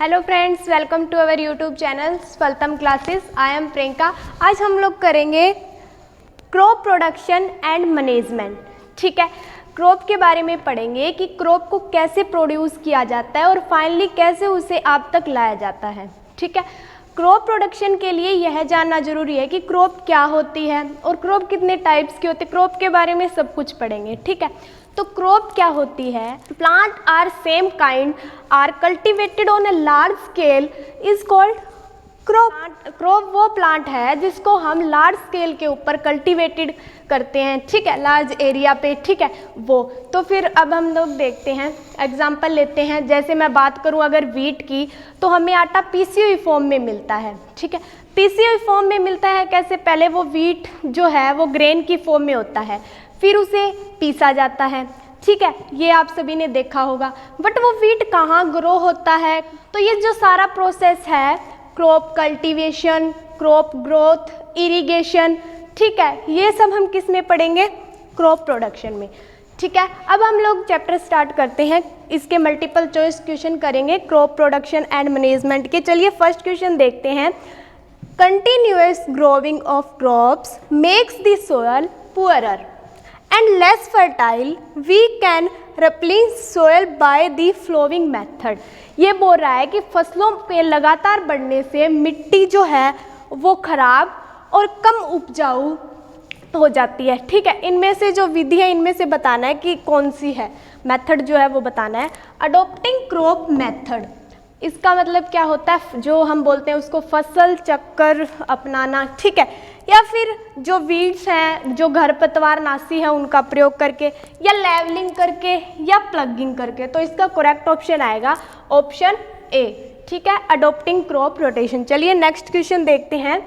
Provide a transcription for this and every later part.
Hello friends, welcome to our YouTube channel Safaltam classes. I am Priyanka. आज हम लोग करेंगे क्रॉप प्रोडक्शन एंड मैनेजमेंट। ठीक है, क्रॉप के बारे में पढ़ेंगे कि क्रॉप को कैसे प्रोड्यूस किया जाता है और फाइनली कैसे उसे आप तक लाया जाता है। ठीक है, क्रॉप प्रोडक्शन के लिए यह जानना जरूरी है कि क्रॉप क्या होती है और क्रॉप कितने टाइप्स की होती है। क्रॉप के बारे में सब कुछ पढ़ेंगे। ठीक है, तो क्रॉप क्या होती है? Plant are same kind are cultivated on a large scale is called crop. Crop वो प्लांट है जिसको हम लार्ज स्केल के ऊपर कल्टिवेटेड करते हैं। ठीक है, लार्ज एरिया पे। ठीक है, वो तो फिर अब हम लोग देखते हैं, एग्जांपल लेते हैं। जैसे मैं बात करूं अगर वीट की, तो हमें आटा पीसी हुई फॉर्म में मिलता है। ठीक है, पीसी हुई फॉर्म में मिलता है कैसे? पहले वो वीट जो है वो ग्रेन की फॉर्म में होता है, फिर उसे पीसा जाता है। ठीक है, ये आप सभी ने देखा होगा। बट वो वीट कहाँ ग्रो होता है? तो ये जो सारा प्रोसेस है, crop cultivation, crop growth, irrigation, ठीक है, ये सब हम किस में पढ़ेंगे? क्रॉप प्रोडक्शन में। ठीक है, अब हम लोग चैप्टर स्टार्ट करते हैं। इसके मल्टीपल चॉइस क्वेश्चन करेंगे क्रॉप प्रोडक्शन एंड मैनेजमेंट के। चलिए फर्स्ट क्वेश्चन देखते हैं। Continuous growing of crops makes the soil poorer and less fertile. We can replenish soil by the flowing method. ये बोल रहा है कि फसलों के लगातार बढ़ने से मिट्टी जो है वो खराब और कम उपजाऊ हो जाती है। ठीक है, इनमें से जो विधि है इनमें से बताना है कि कौन सी है, मेथड जो है वो बताना है। अडॉप्टिंग क्रॉप मेथड, इसका मतलब क्या होता है? जो हम बोलते हैं उसको फसल चक्कर अपनाना। ठीक है, या फिर जो वीड्स हैं, जो खरपतवार नाशी है, उनका प्रयोग करके, या लेवलिंग करके, या प्लगिंग करके। तो इसका करेक्ट ऑप्शन आएगा ऑप्शन ए। ठीक है, अडॉप्टिंग क्रॉप रोटेशन। चलिए नेक्स्ट क्वेश्चन देखते हैं।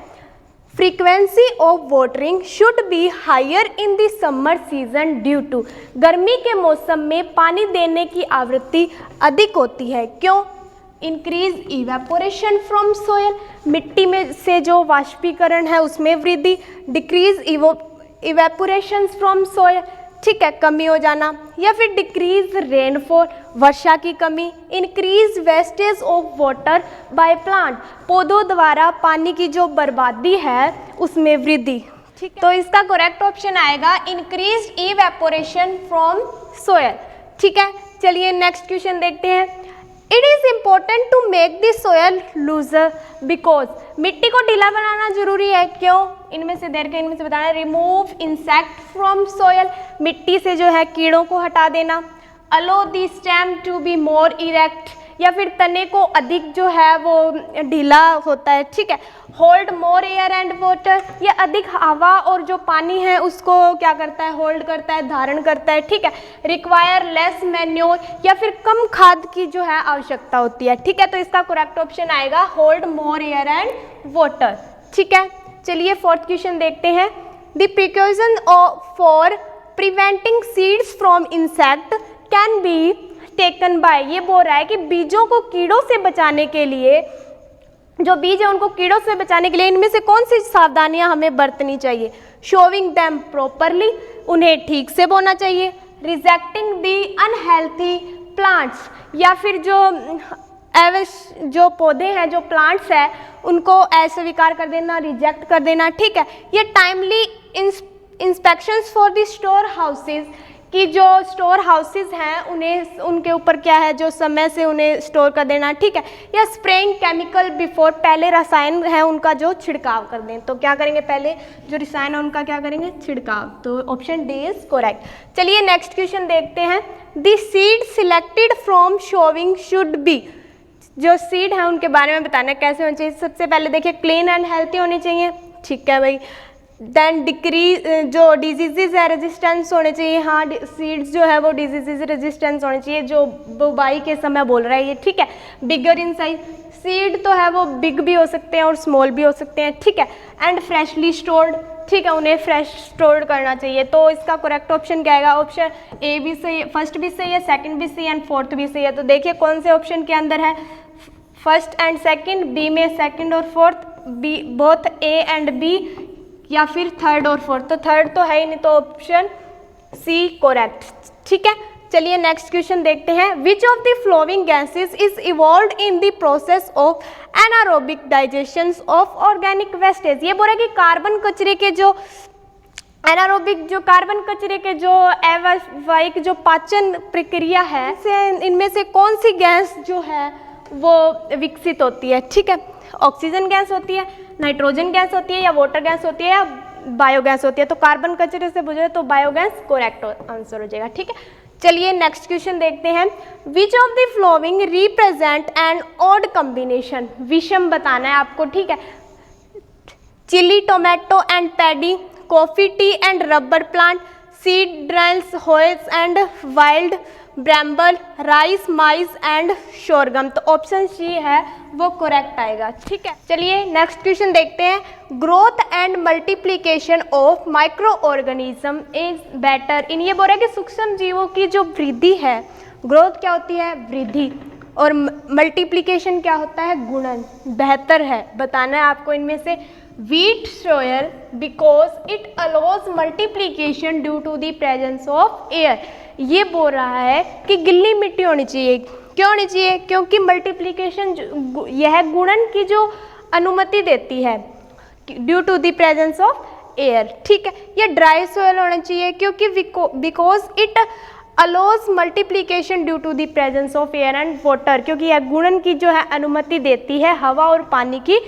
Frequency of watering should be higher in the summer season due to. गर्मी के मौसम में पानी देने की आवृत्ति अधिक होती है। क्यों? इंक्रीज इवेपोरेशन फ्रॉम सोयल, मिट्टी में से जो वाष्पीकरण है उसमें वृद्धि। डिक्रीज इवेपोरेशन फ्रॉम सोयल, ठीक है, कमी हो जाना। या फिर डिक्रीज रेनफॉल, वर्षा की कमी। Increase wastage of water by plant, पौधों द्वारा पानी की जो बर्बादी है उसमें वृद्धि। ठीक है, तो इसका करेक्ट ऑप्शन आएगा इंक्रीज इवेपोरेशन फ्रॉम सोयल। ठीक है, चलिए नेक्स्ट क्वेश्चन देखते हैं। It is important to make the soil looser because, मिट्टी को ढीला बनाना जरूरी है। क्यों? इनमें से बताना है। रिमूव इंसेक्ट फ्रॉम सोयल, मिट्टी से जो है कीड़ों को हटा देना। Allow the stem to be more erect, या फिर तने को अधिक जो है वो ढीला होता है। ठीक है, hold more air and water, ये अधिक हवा और जो पानी है उसको क्या करता है? होल्ड करता है, धारण करता है। ठीक है, रिक्वायर लेस मैन्योर, या फिर कम खाद की जो है आवश्यकता होती है। ठीक है, तो इसका करेक्ट ऑप्शन आएगा hold more air and water. ठीक है, चलिए फोर्थ क्वेश्चन देखते हैं। The precaution for preventing seeds from insect can be taken by, ये बोल रहा है कि बीजों को कीड़ों से बचाने के लिए, जो बीज है उनको कीड़ों से बचाने के लिए इनमें से कौन सी सावधानियां हमें बरतनी चाहिए? शोविंग देम प्रॉपरली, उन्हें ठीक से बोना चाहिए। रिजेक्टिंग दी अनहेल्थी प्लांट्स, या फिर जो पौधे हैं, जो प्लांट्स हैं, उनको अस्वीकार कर देना, रिजेक्ट कर देना। ठीक है, ये timely inspections for the store houses, कि जो स्टोर हाउसेज हैं उन्हें, उनके ऊपर क्या है, जो समय से उन्हें स्टोर कर देना। ठीक है, या स्प्रेइंग केमिकल बिफोर, पहले रसायन है उनका जो छिड़काव कर दें। तो क्या करेंगे? पहले जो रसायन है उनका क्या करेंगे? छिड़काव। तो ऑप्शन डी इज करेक्ट। चलिए नेक्स्ट क्वेश्चन देखते हैं। The seed selected from showing should be, जो सीड है उनके बारे में बताना कैसे होनी चाहिए। सबसे पहले देखिए क्लीन एंड हेल्थी होनी चाहिए। ठीक है भाई। देन डिक्रीज, जो डिजीजेज है रेजिस्टेंस होने चाहिए। हाँ, सीड्स जो है वो डिजीजेज रेजिस्टेंस होने चाहिए, जो बुवाई के समय बोल रहा है ये। ठीक है, बिगर इन साइज, सीड तो है वो बिग भी हो सकते हैं और स्मॉल भी हो सकते हैं। ठीक है, एंड फ्रेशली स्टोर्ड, ठीक है, उन्हें फ्रेश स्टोर करना चाहिए। तो इसका करेक्ट ऑप्शन क्या आएगा? ऑप्शन ए भी सही है, फर्स्ट भी सही है, सेकंड भी सही है एंड फोर्थ भी सही है। तो देखिए कौन से ऑप्शन के अंदर है फर्स्ट एंड सेकंड, बी में सेकंड और fourth, B both A and B, या फिर थर्ड और फोर्थ। तो थर्ड तो है ही नहीं, तो ऑप्शन सी करेक्ट। ठीक है, चलिए नेक्स्ट क्वेश्चन देखते हैं। Which of the flowing gases is evolved in the process of anaerobic digestion of organic wastage. ये बोल रहा है कि कार्बन कचरे के जो एनारोबिक जो कार्बन कचरे के जो अव्यवसायिक जो पाचन प्रक्रिया है इनमें से कौन सी गैस जो है वो विकसित होती है। ठीक है, ऑक्सीजन गैस होती है, नाइट्रोजन गैस होती है, या वाटर गैस होती है, या बायोगैस होती है। तो कार्बन कचरे से पूछे तो बायोगैस करेक्ट आंसर हो जाएगा। ठीक है, चलिए नेक्स्ट क्वेश्चन देखते हैं। Which of the following represent an odd combination. विषम बताना है आपको। ठीक है, chilli tomato and paddy, coffee tea and rubber plant, seed drills holes and wild bramble, rice maize and sorghum. तो ऑप्शन सी है वो करेक्ट आएगा। ठीक है, चलिए नेक्स्ट क्वेश्चन देखते हैं। Growth and multiplication of micro organism is better in. ये बोल रहा है कि सूक्ष्म जीवों की जो वृद्धि है, ग्रोथ क्या होती है वृद्धि, और मल्टीप्लिकेशन क्या होता है गुणन, बेहतर है। बताना है आपको इनमें से। wheat soil because it allows multiplication due to the presence of air। ये बोल रहा है कि गिल्ली मिट्टी होनी चाहिए। क्यों होनी चाहिए? क्योंकि मल्टीप्लिकेशन यह गुणन की जो अनुमति देती है due to the presence of air. ठीक है, ये ड्राई सोयल होना चाहिए क्योंकि because it allows multiplication due to the presence of air and water, क्योंकि यह गुणन की जो है अनुमति देती है हवा और पानी की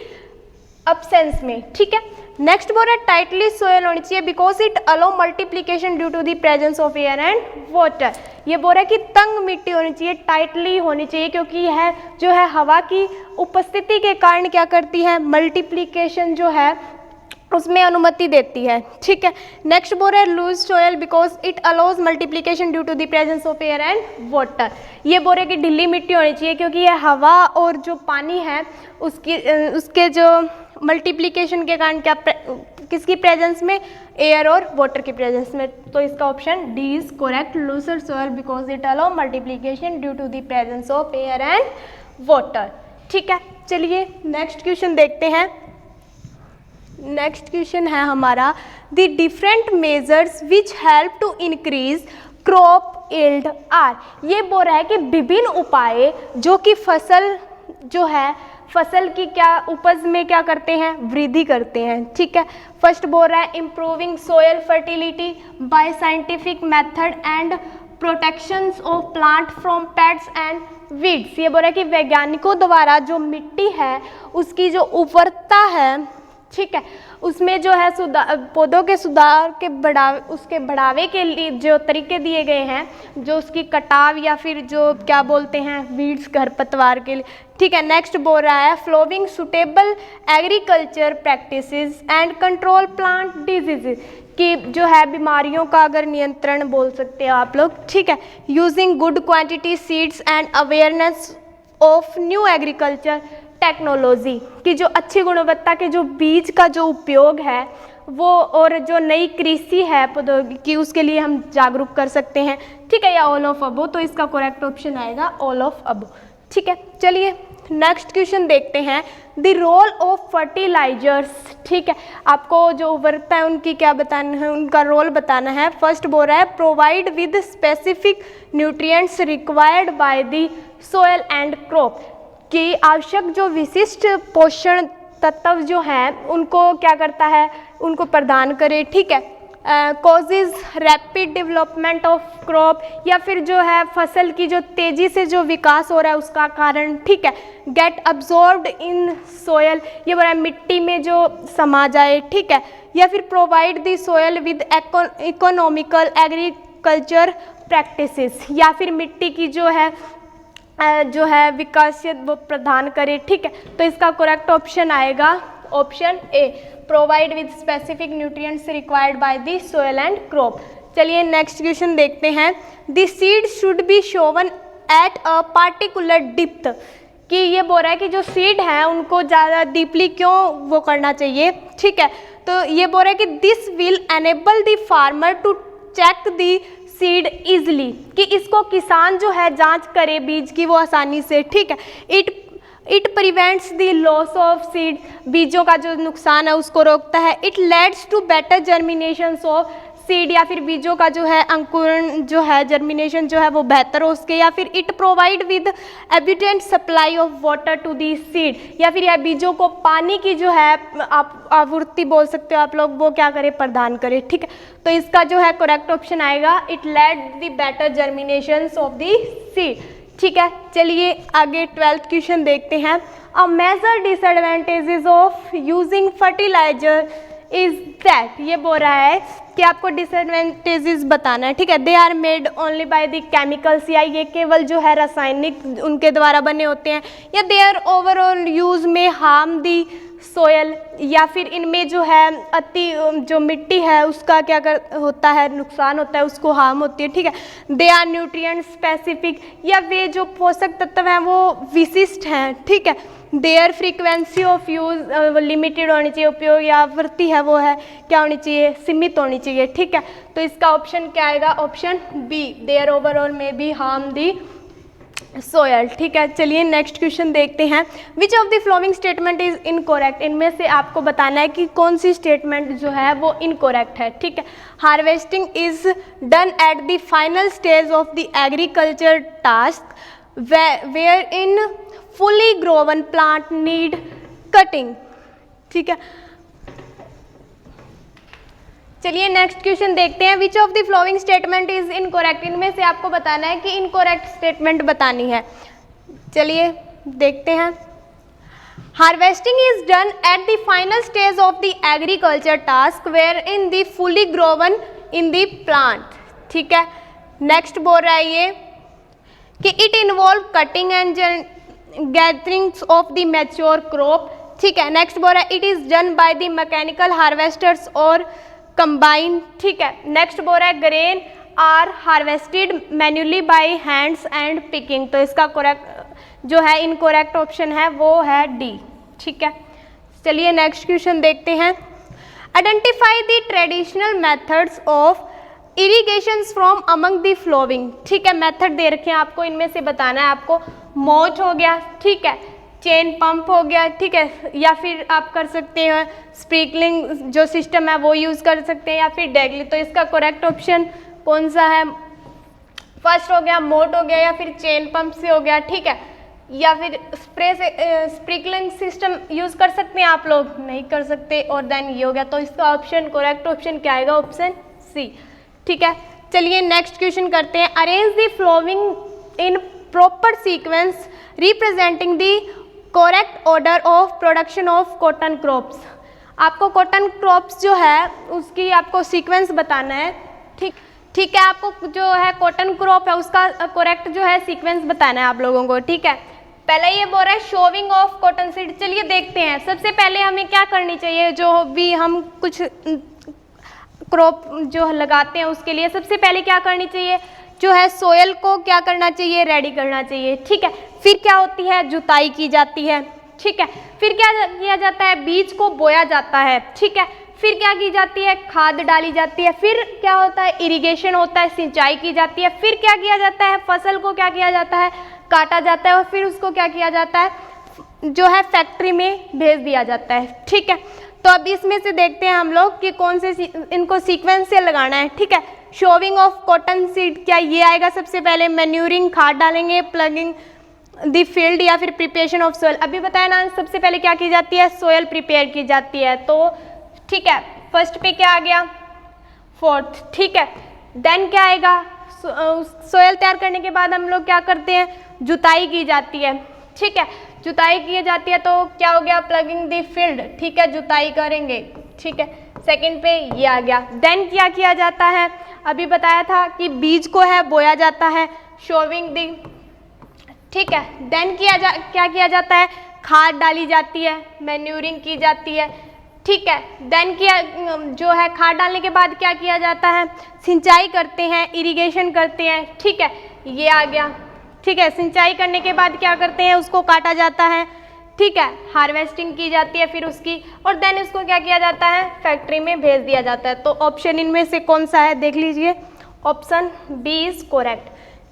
अब्सेंस में। ठीक है, नेक्स्ट बोल रहा है टाइटली सोयल होनी चाहिए because it allow multiplication due to the presence of air and water. ये बोल रहा है कि तंग मिट्टी होनी चाहिए, टाइटली होनी चाहिए, क्योंकि यह जो है हवा की उपस्थिति के कारण क्या करती है, मल्टीप्लिकेशन जो है उसमें अनुमति देती है। ठीक है, नेक्स्ट बोल रहा है loose soil because it allows multiplication due to the presence of air and water. ये बोल रहे कि ढीली मिट्टी होनी चाहिए क्योंकि यह हवा और जो पानी है उसके जो मल्टीप्लिकेशन के कारण क्या किसकी प्रेजेंस में, एयर और वाटर की प्रेजेंस में। तो इसका option D is correct, looser soil because it allow multiplication due to the presence of air and water. ठीक है, चलिए नेक्स्ट क्वेश्चन देखते हैं। नेक्स्ट क्वेश्चन है हमारा the different measures which help to increase crop yield are. ये बोल रहा है कि विभिन्न उपाय जो कि फसल की क्या उपज में क्या करते हैं, वृद्धि करते हैं। ठीक है, फर्स्ट बोल रहा है improving soil fertility bye scientific method and protections of plant from pets and weeds. ये बोल रहा है कि वैज्ञानिकों द्वारा जो मिट्टी है उसकी जो उर्वरता है, ठीक है, उसमें जो है पौधों के सुधार के उसके बढ़ावे के लिए जो तरीके दिए गए हैं, जो उसकी कटाव या फिर जो क्या बोलते हैं वीड्स खरपतवार के लिए। ठीक है, नेक्स्ट बोल रहा है following suitable agriculture practices and control plant diseases, कि जो है बीमारियों का अगर नियंत्रण बोल सकते हैं आप लोग। ठीक है, using good quantity seeds and awareness of new agriculture technology, की जो अच्छी गुणवत्ता के जो बीज का जो उपयोग है वो, और जो नई कृषि है प्रौद्योगिकी उसके लिए हम जागरूक कर सकते हैं। ठीक है, या ऑल ऑफ अबो। तो इसका करेक्ट ऑप्शन आएगा ऑल ऑफ अबो। ठीक है, चलिए नेक्स्ट क्वेश्चन देखते हैं। The role of fertilizers. ठीक है, आपको जो उर्वरता है उनकी क्या बताना है, उनका रोल बताना है। फर्स्ट बोल रहा है provide with specific nutrients required by the soil and crop, कि आवश्यक जो विशिष्ट पोषण तत्व जो हैं उनको क्या करता है, उनको प्रदान करे। ठीक है, causes rapid development of crop, या फिर जो है फसल की जो तेज़ी से जो विकास हो रहा है उसका कारण। ठीक है, गेट अब्जॉर्ब्ड इन सोयल, ये बोला मिट्टी में जो समा जाए। ठीक है, या फिर provide the soil with economical agriculture practices, या फिर मिट्टी की जो है विकासियत वो प्रदान करे। ठीक है, तो इसका करेक्ट ऑप्शन आएगा option A, provide with specific nutrients required by the soil and crop. चलिए नेक्स्ट क्वेश्चन देखते हैं। The seed should be Sovan at a particular depth, कि ये बोल रहा है कि जो सीड है उनको ज़्यादा डीपली क्यों वो करना चाहिए। ठीक है, तो ये बोल रहा है कि this will enable the farmer to check the seed easily, कि इसको किसान जो है जांच करे बीज की वो आसानी से। ठीक है, it prevents the loss of seed, बीजों का जो नुकसान है उसको रोकता है। It leads to better germination of seed या फिर बीजों का जो है अंकुरण जो है जर्मिनेशन जो है वो बेहतर हो उसके, या फिर it provide with abundant supply of water to the seed, या फिर यह बीजों को पानी की जो है आप आपूर्ति बोल सकते हो आप लोग, वो क्या करे प्रदान करे। ठीक है, तो इसका जो है करेक्ट ऑप्शन आएगा it led the better germination of the seed. ठीक है, चलिए आगे 12th क्वेश्चन देखते हैं। A major disadvantages of using fertilizer is that, ये बोल रहा है कि आपको डिसएडवांटेजेस बताना है। ठीक है, they are made only by the chemicals, या ये केवल जो है रासायनिक उनके द्वारा बने होते हैं, या दे आर ओवरऑल यूज में हार्म दी सोयल, या फिर इनमें जो है अति जो मिट्टी है उसका क्या होता है नुकसान होता है, उसको हार्म होती है। ठीक है, दे आर न्यूट्रिएंट स्पेसिफिक, या वे जो पोषक तत्व हैं वो विशिष्ट हैं। ठीक है, there frequency of use limited होनी चाहिए, उपयोग या आवृत्ति है वो है क्या होनी चाहिए, सीमित होनी चाहिए। ठीक है, तो इसका ऑप्शन क्या आएगा, ऑप्शन बी, देयर ओवरऑल में बी हार्म दी सोयल। ठीक है, चलिए नेक्स्ट क्वेश्चन देखते हैं। Which of the following statement is incorrect, इनमें से आपको बताना है कि कौन सी स्टेटमेंट जो है वो इनकोरेक्ट है। ठीक है, harvesting is done at the final stage of the agriculture task where in fully grown plant need cutting। ठीक है, चलिए नेक्स्ट क्वेश्चन देखते हैं। Which of the following statement is incorrect, इनमें से आपको बताना है कि इनकोरेक्ट स्टेटमेंट बतानी है। चलिए देखते हैं। Harvesting is done at the final stage of the agriculture task where in the fully grown in the plant. ठीक है, नेक्स्ट बोल रहा है ये कि it involve cutting and gatherings of the mature crop. ठीक है, नेक्स्ट बोल रहा है it is done by the mechanical harvesters और कंबाइन। ठीक है, नेक्स्ट बोल रहा है grain are harvested manually by hands and picking, तो इसका करेक्ट जो है इनकोरेक्ट ऑप्शन है वो है डी। ठीक है, चलिए नेक्स्ट क्वेश्चन देखते हैं। Identify the traditional methods of irrigation from among the flowing. ठीक है, मेथड दे रखे हैं आपको, इनमें से बताना है आपको। मोच हो गया, ठीक है, चेन पंप हो गया, ठीक है, या फिर आप कर सकते हैं स्प्रिंकलिंग जो सिस्टम है वो यूज़ कर सकते हैं, या फिर डेगली। तो इसका करेक्ट ऑप्शन कौन सा है, फर्स्ट हो गया मोट हो गया, या फिर चेन पंप से हो गया। ठीक है, या फिर स्प्रे से स्प्रिंकलिंग सिस्टम यूज़ कर सकते हैं आप लोग, नहीं कर सकते, और देन ये हो गया। तो इसका ऑप्शन करेक्ट ऑप्शन क्या आएगा, ऑप्शन सी। ठीक है, चलिए नेक्स्ट क्वेश्चन करते हैं। Arrange the following in proper sequence representing the correct order of production of cotton crops. आपको कॉटन क्रॉप्स जो है उसकी आपको सीक्वेंस बताना है। ठीक है, आपको जो है कॉटन क्रॉप है उसका करेक्ट जो है सीक्वेंस बताना है आप लोगों को। ठीक है, पहले ये बोल रहा है शोविंग ऑफ कॉटन सीड। चलिए देखते हैं, सबसे पहले हमें क्या करनी चाहिए, जो भी हम कुछ क्रॉप जो लगाते हैं उसके लिए सबसे पहले क्या करनी चाहिए, जो है सोयल को क्या करना चाहिए, रेडी करना चाहिए। ठीक है, फिर क्या होती है, जुताई की जाती है। ठीक है, फिर क्या किया जाता है, बीज को बोया जाता है। ठीक है, फिर क्या की जाती है, खाद डाली जाती है। फिर क्या होता है, इरिगेशन होता है, सिंचाई की जाती है। फिर क्या किया जाता है, फसल को क्या किया जाता है, काटा जाता है, और फिर उसको क्या किया जाता है, जो है फैक्ट्री में भेज दिया जाता है। ठीक है, तो अब इसमें से देखते हैं हम लोग कि कौन से इनको सीक्वेंस से लगाना है। ठीक है, शोविंग ऑफ कॉटन सीड क्या ये आएगा सबसे पहले, मैन्यूरिंग खाद डालेंगे, प्लगिंग द फील्ड, या फिर प्रिपरेशन ऑफ सोयल। अभी बताया ना, सबसे पहले क्या की जाती है, सोयल प्रिपेयर की जाती है। तो ठीक है, फर्स्ट पे क्या आ गया, फोर्थ। ठीक है, देन क्या आएगा, सोयल तैयार करने के बाद हम लोग क्या करते हैं, जुताई की जाती है। ठीक है, जुताई की जाती है तो क्या हो गया, प्लगिंग द फील्ड। ठीक है, जुताई करेंगे। ठीक है, सेकंड पे ये आ गया। देन क्या किया जाता है, अभी बताया था कि बीज को है बोया जाता है, शोविंग दी। ठीक है, देन क्या किया जाता है, खाद डाली जाती है, मैन्यूरिंग की जाती है। ठीक है, देन क्या जो है खाद डालने के बाद क्या किया जाता है, सिंचाई करते हैं, इरिगेशन करते हैं। ठीक है, ये आ गया। ठीक है, सिंचाई करने के बाद क्या करते हैं, उसको काटा जाता है। ठीक है, हार्वेस्टिंग की जाती है फिर उसकी, और देन इसको क्या किया जाता है, फैक्ट्री में भेज दिया जाता है। तो ऑप्शन इनमें से कौन सा है, देख लीजिए, ऑप्शन बी इज करेक्ट।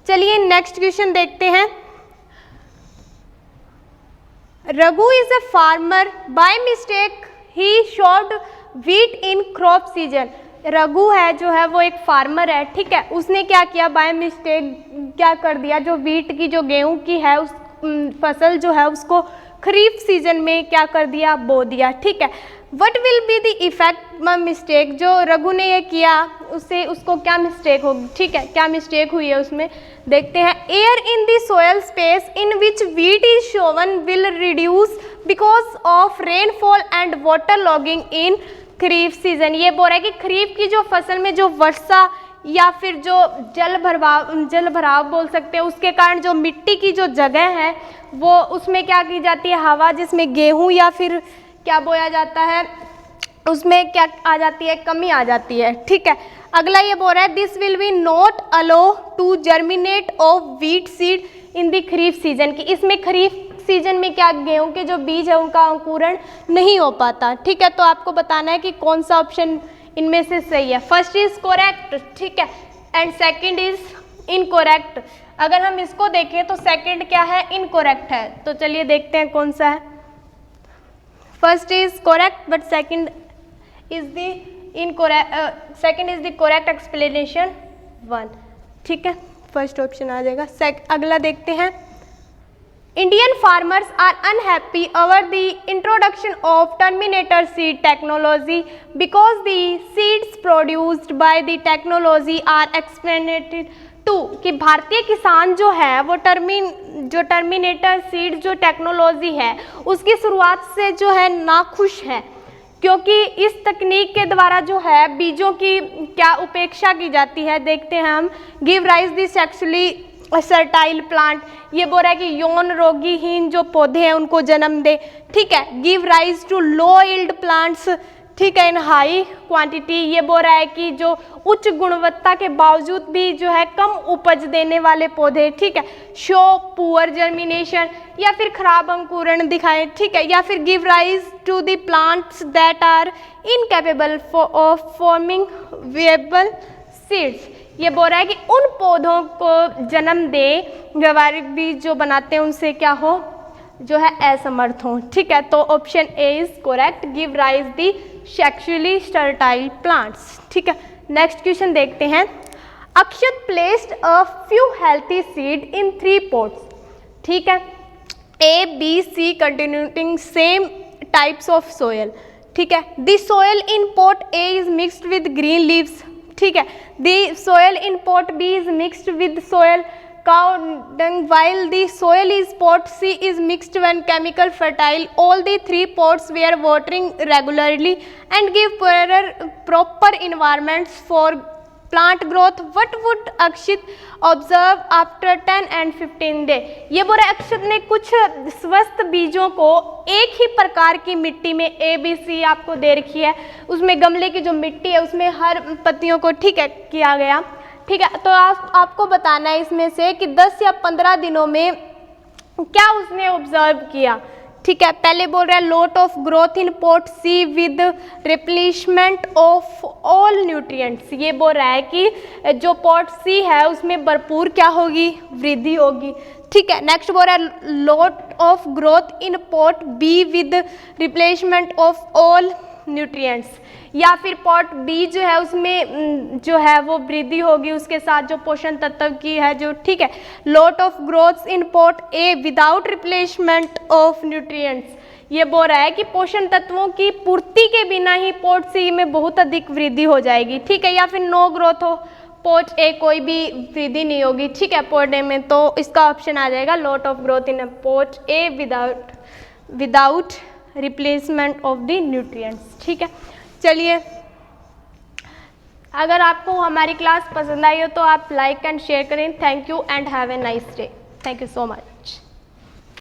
चलिए नेक्स्ट क्वेश्चन देखते हैं। Raghu is a farmer, by mistake he shot wheat in crop season. Raghu है जो है वो एक फार्मर है, ठीक है, उसने क्या किया, बाय मिस्टेक क्या कर दिया, जो वीट की जो गेहूं की है उस फसल जो है उसको खरीफ सीजन में क्या कर दिया, बो दिया, ठीक है। What will be the effect mistake, जो रघु ने ये किया उससे उसको क्या मिस्टेक होगी, ठीक है, क्या मिस्टेक हुई है उसमें, देखते हैं। Air in the soil space in which wheat is Sovan will reduce because of rainfall and water logging in kharif season. ये बोल रहा है कि खरीफ की जो फसल में जो वर्षा या फिर जो जल भराव बोल सकते हैं, उसके कारण जो मिट्टी की जो जगह है वो उसमें क्या की जाती है, हवा जिसमें गेहूं या फिर क्या बोया जाता है उसमें क्या आ जाती है, कमी आ जाती है, ठीक है। अगला ये बोल रहा है this will be not allow to germinate of wheat seed in the kharif season, की इसमें खरीफ सीजन में क्या गेहूं के जो बीज है उनका अंकुरण नहीं हो पाता, ठीक है। तो आपको बताना है कि कौन सा ऑप्शन इनमें से सही है। फर्स्ट इज करेक्ट, ठीक है, एंड सेकंड इज इनकरेक्ट। अगर हम इसको देखें तो सेकंड क्या है, इनकरेक्ट है। तो चलिए देखते हैं कौन सा है। First is correct but second is the incorrect, second is the correct explanation 1, ठीक है, फर्स्ट ऑप्शन आ जाएगा। अगला देखते हैं। Indian farmers are unhappy over the introduction of terminator seed technology because the seeds produced by the technology are experimented to, कि भारतीय किसान जो है वो टर्मिनेटर सीड जो टेक्नोलॉजी है उसकी शुरुआत से जो है नाखुश है, क्योंकि इस तकनीक के द्वारा जो है बीजों की क्या उपेक्षा की जाती है। देखते हैं हम। Give rise the sexually sterile plant, ये बोल रहा है कि यौन रोगीहीन जो पौधे हैं उनको जन्म दे, ठीक है। Give rise to low yield plants, ठीक है, इन हाई क्वांटिटी, ये बोल रहा है कि जो उच्च गुणवत्ता के बावजूद भी जो है कम उपज देने वाले पौधे, ठीक है। शो पुअर जर्मिनेशन, या फिर खराब अंकुरण दिखाएं, ठीक है, या फिर give rise to the plants that are incapable of forming viable seeds, ये बोल रहा है कि उन पौधों को जन्म दे व्यवहारिक बीज जो बनाते हैं उनसे क्या हो, जो है असमर्थ हो, ठीक है। तो option A is correct, give rise the sexually sterile plants, ठीक है। नेक्स्ट क्वेश्चन देखते हैं। Akshat placed a few healthy seed in 3 pots, ठीक है, A B C containing same types of soil, ठीक है। The soil in pot A is mixed with green leaves, ठीक है। The soil in pot B is mixed with soil cow dung, while the soil is pot C is mixed when chemical fertile. All the 3 pots were watering regularly and give proper environments for plant growth. What would Akshit observe after 10 and 15 day? ये बोला अक्षत ने कुछ स्वस्थ बीजों को एक ही प्रकार की मिट्टी में ABC आपको दे रखी है, उसमें गमले की जो मिट्टी है उसमें हर पत्तियों को, ठीक है, किया गया, ठीक है। तो आपको बताना है इसमें से कि 10 या 15 दिनों में क्या उसने ऑब्जर्व किया, ठीक है। पहले बोल रहा है lot of growth in pot C with replacement of all nutrients, ये बोल रहा है कि जो पोट सी है उसमें भरपूर क्या होगी, वृद्धि होगी, ठीक है। नेक्स्ट बोल रहा है lot of growth in pot B with replacement of all nutrients, या फिर पॉट बी जो है उसमें जो है वो वृद्धि होगी उसके साथ जो पोषण तत्व की है जो, ठीक है। Lot of growth in pot A without replacement of nutrients, ये बोल रहा है कि पोषण तत्वों की पूर्ति के बिना ही पॉट सी में बहुत अधिक वृद्धि हो जाएगी, ठीक है। या फिर नो ग्रोथ हो पॉट ए, कोई भी वृद्धि नहीं होगी, ठीक है, पॉट ए में। तो इसका ऑप्शन आ जाएगा lot of growth in pot A without replacement of the nutrients, ठीक है। चलिए, अगर आपको हमारी क्लास पसंद आई हो तो आप लाइक एंड शेयर करें। Thank you and have a nice day. Thank you so much.